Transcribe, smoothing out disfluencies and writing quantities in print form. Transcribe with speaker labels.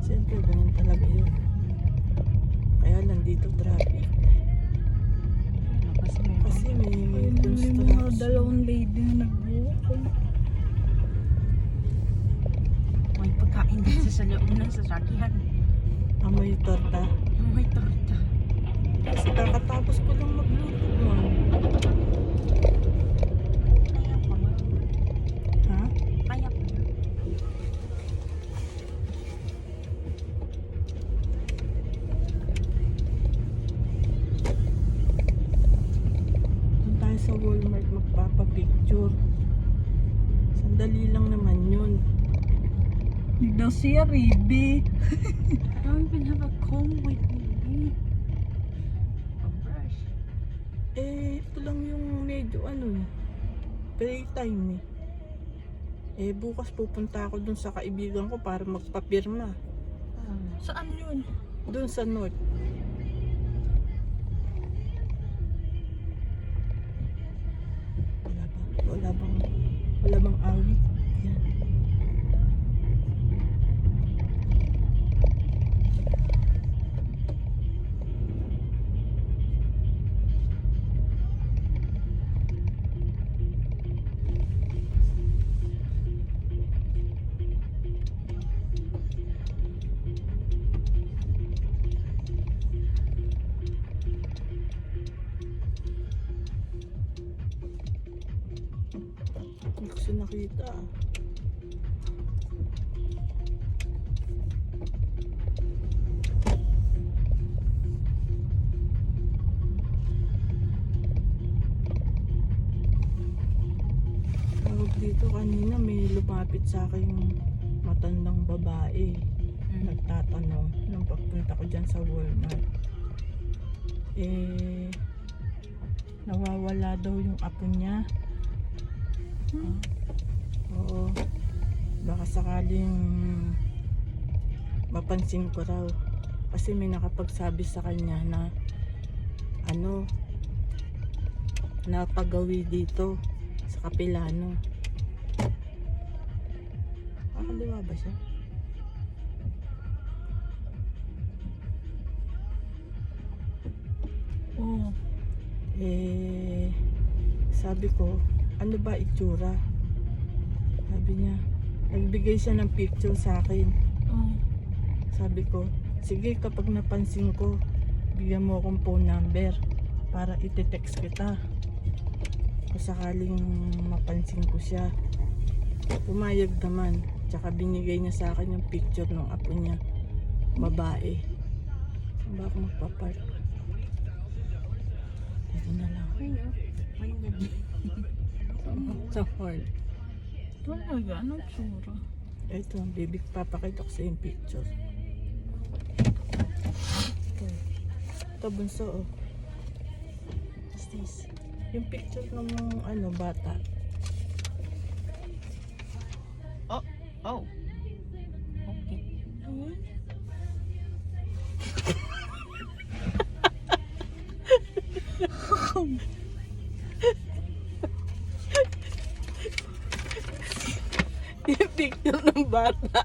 Speaker 1: Siyempre, ganun talaga yun. Kaya nandito traffic. Kasi may
Speaker 2: Ayun yung mga
Speaker 1: construction.
Speaker 2: dalawang lady na nagbuhok.
Speaker 3: May pagkain din sa loob ng sasakyan.
Speaker 1: Amoy torta.
Speaker 3: May torta.
Speaker 1: Kasi kakatapos ko lang magluto mo.
Speaker 3: Kaya pa nga.
Speaker 1: Ha?
Speaker 3: Kaya pa nga.
Speaker 1: Doon tayo sa Walmart magpapapicture. Sandali lang naman yun.
Speaker 2: Hindi daw siya ribi.
Speaker 3: I don't even have a comb with me. A brush.
Speaker 1: Ito lang yung medyo playtime eh. Bukas pupunta ako dun sa kaibigan ko para magpapirma.
Speaker 2: Saan yun?
Speaker 1: Dun sa North. Wala bang awit? Yan. Hindi ko siya nakita. Tawag dito kanina may lumapit sa akin yung matandang babae. Nagtatanong nung pagpunta ko dyan sa Walmart. Nawawala daw yung apo niya. Oo. Baka sakaling mapansin ko raw. Kasi may nakapagsabi sa kanya na napagawi dito sa Kapilano. Kakaliwa ba siya?
Speaker 2: Oo.
Speaker 1: Sabi ko, ano ba itsura? Sabi niya, nagbigay siya ng picture sa akin.
Speaker 2: Oo.
Speaker 1: Sabi ko, sige kapag napansin ko, bigyan mo akong phone number para ite-text kita. Kung sakaling mapansin ko siya. Pumayag naman. Tsaka binigay niya sa akin yung picture ng apo niya. Babae. Saan ba ako magpapark? Dito na lang. Sa hall.
Speaker 2: Talaga, anong tsura?
Speaker 1: Ito, baby, papakita ko sa yung picture. Ito, bunso, oh. What's this? Yung picture ng bata.
Speaker 3: Oh. Okay.
Speaker 1: Yung picture ng bata.